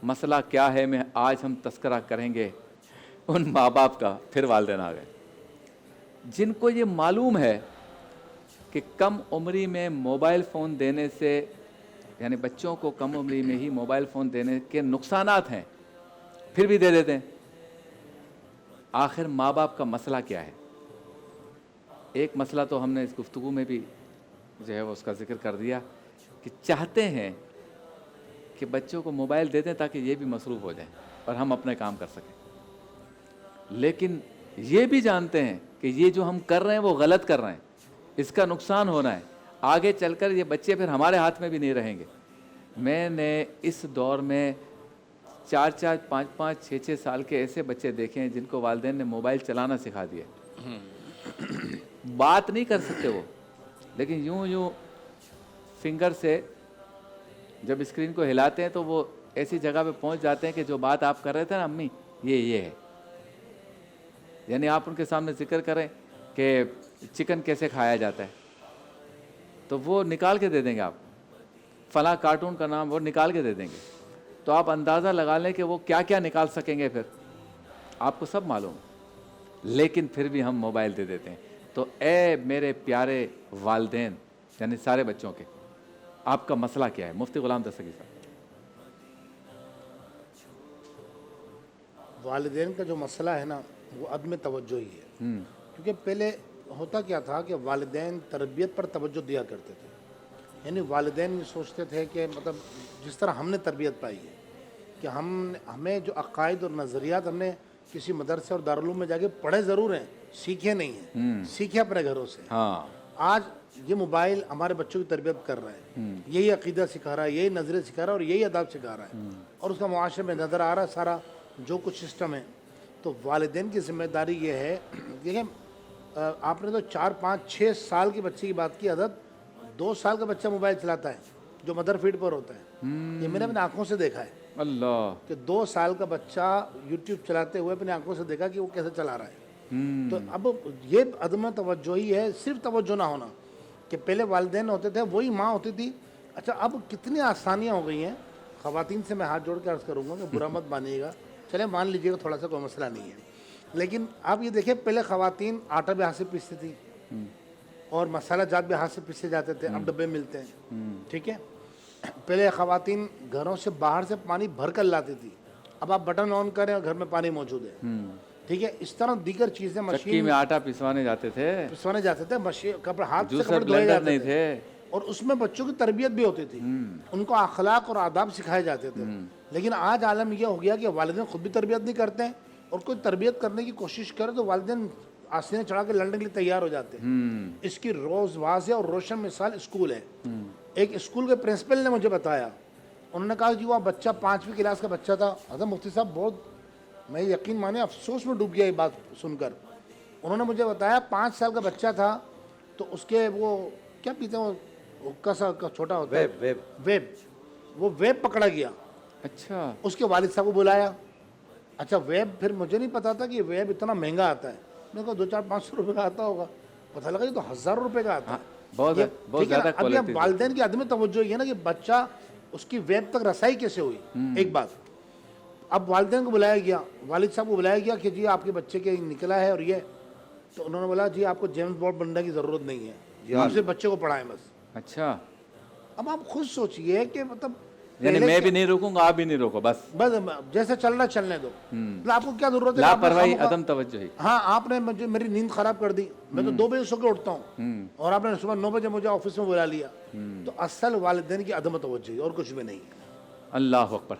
مسئلہ کیا ہے میں آج ہم تذکرہ کریں گے ان ماں باپ کا. پھر والدین آ گئے جن کو یہ معلوم ہے کہ کم عمری میں موبائل فون دینے سے، یعنی بچوں کو کم عمری میں ہی موبائل فون دینے کے نقصانات ہیں، پھر بھی دے دیتے ہیں. آخر ماں باپ کا مسئلہ کیا ہے؟ ایک مسئلہ تو ہم نے اس گفتگو میں بھی جو ہے وہ اس کا ذکر کر دیا کہ چاہتے ہیں کہ بچوں کو موبائل دے دیں تاکہ یہ بھی مصروف ہو جائیں اور ہم اپنے کام کر سکیں، لیکن یہ بھی جانتے ہیں کہ یہ جو ہم کر رہے ہیں وہ غلط کر رہے ہیں، اس کا نقصان ہونا ہے، آگے چل کر یہ بچے پھر ہمارے ہاتھ میں بھی نہیں رہیں گے. میں نے اس دور میں 4 5 6 سال کے ایسے بچے دیکھے ہیں جن کو والدین نے موبائل چلانا سکھا دیا. بات نہیں کر سکتے وہ، لیکن یوں فنگر سے جب اسکرین کو ہلاتے ہیں تو وہ ایسی جگہ پہ پہنچ جاتے ہیں کہ جو بات آپ کر رہے تھے نا امی، یہ ہے. یعنی آپ ان کے سامنے ذکر کریں کہ چکن کیسے کھایا جاتا ہے تو وہ نکال کے دے دیں گے، آپ فلاں کارٹون کا نام وہ نکال کے دے دیں گے. تو آپ اندازہ لگا لیں کہ وہ کیا کیا نکال سکیں گے، پھر آپ کو سب معلوم. لیکن پھر بھی ہم موبائل دے دیتے ہیں. تو اے میرے پیارے والدین، یعنی سارے بچوں کے، آپ کا مسئلہ کیا ہے؟ مفتی غلام دستگیر صاحب. والدین کا جو مسئلہ ہے نا وہ عدم توجہ ہی ہے. کیونکہ پہلے ہوتا کیا تھا کہ والدین تربیت پر توجہ دیا کرتے تھے. یعنی والدین یہ سوچتے تھے کہ مطلب جس طرح ہم نے تربیت پائی ہے کہ ہمیں جو عقائد اور نظریات ہم نے کسی مدرسے اور دارالعلوم میں جا کے پڑھے ضرور ہیں، سیکھے نہیں ہیں، سیکھے اپنے گھروں سے. آج یہ موبائل ہمارے بچوں کی تربیت کر رہا ہے، یہی عقیدہ سکھا رہا ہے، یہی نظریہ سکھا رہا ہے اور یہی آداب سکھا رہا ہے، اور اس کا معاشرے میں نظر آ رہا ہے سارا جو کچھ سسٹم ہے. تو والدین کی ذمہ داری یہ ہے. دیکھیں آپ نے تو 4 5 6 سال کے بچے کی بات کی، حضرت 2 سال کا بچہ موبائل چلاتا ہے جو مدر فیڈ پر ہوتا ہے. یہ میں نے اپنی آنکھوں سے دیکھا ہے اللہ کہ 2 سال کا بچہ یوٹیوب چلاتے ہوئے اپنی آنکھوں سے دیکھا کہ وہ کیسے چلا رہا ہے. تو اب یہ عدم توجہی ہے، صرف توجہ نہ ہونا. کہ پہلے والدین ہوتے تھے وہی ماں ہوتی تھی. اچھا اب کتنی آسانیاں ہو گئی ہیں. خواتین سے میں ہاتھ جوڑ کے عرض کروں گا کہ برا مت مانیے گا، چلے مان لیجیے گا تھوڑا سا کوئی مسئلہ نہیں ہے، لیکن آپ یہ دیکھیں پہلے خواتین آٹا بھی ہاتھ سے پیستی تھی اور مسالہ جات بھی ہاتھ سے پیسے جاتے تھے، اب ڈبے ملتے ہیں. ٹھیک ہے. پہلے خواتین گھروں سے باہر سے پانی بھر کر لاتی تھی، اب آپ بٹن آن کریں اور گھر میں پانی موجود ہے. ٹھیک ہے. اس طرح دیگر چیزیں مشین میں آٹا پسوانے جاتے تھے، مشین کپڑے ہاتھ سے کپڑے دھوئے جاتے تھے، اور اس میں بچوں کی تربیت بھی ہوتی تھی، ان کو اخلاق اور آداب سکھائے جاتے تھے. لیکن آج عالم یہ ہو گیا کہ والدین خود بھی تربیت نہیں کرتے ہیں، اور کوئی تربیت کرنے کی کوشش کرے تو والدین آستینے چڑھا کے لڑنے کے لیے تیار ہو جاتے ہیں. اس کی روز واضح اور روشن مثال اسکول ہے. ایک اسکول کے پرنسپل نے مجھے بتایا، انہوں نے کہا کہ وہ بچہ 5ویں کلاس کا بچہ تھا. حضرت مفتی صاحب بہت میں یقین مانے افسوس میں ڈوب گیا یہ بات سن کر. انہوں نے مجھے بتایا 5 سال کا بچہ تھا تو اس کے وہ کیا پیتے ہیں، وہ حکا سا چھوٹا ہوتا ہے، ویب، وہ ویب پکڑا گیا. اچھا. اس کے والد صاحب کو بلایا. اچھا ویب، پھر مجھے نہیں پتا تھا کہ یہ ویب اتنا مہنگا آتا ہے. میں کہا 2 4 500 روپے کا آتا ہوگا، پتہ لگا یہ تو ہزاروں روپے کا آتا ہے. بہت زیادہ ابھی اب والدین کی عدم توجہ یہ ہے نا کہ بچہ اس کی ویب تک رسائی کیسے ہوئی. ایک بات، اب والدین کو بلایا گیا، والد صاحب کو بلایا گیا کہ جی آپ کے بچے کے نکلا ہے اور یہ، تو انہوں نے بولا جی آپ کو جیمز بانڈ بننے کی ضرورت نہیں ہے، آپ صرف بچے کو پڑھائیں بس. اچھا. اب آپ خود سوچئے کہ مطلب یعنی میں بھی نہیں روکوں گا، آپ بھی نہیں روکو، بس جیسے چل رہا چلنے دو. آپ کو کیا ضرورت ہے؟ لاپرواہی، عدم توجہی. ہاں آپ نے مجھے میری نیند خراب کر دی. میں تو 2 بجے سو کے اٹھتا ہوں اور آپ نے صبح 9 بجے مجھے آفس میں بلا لیا. تو اصل والدین کی عدم توجہی اور کچھ بھی نہیں. اللہ اکبر.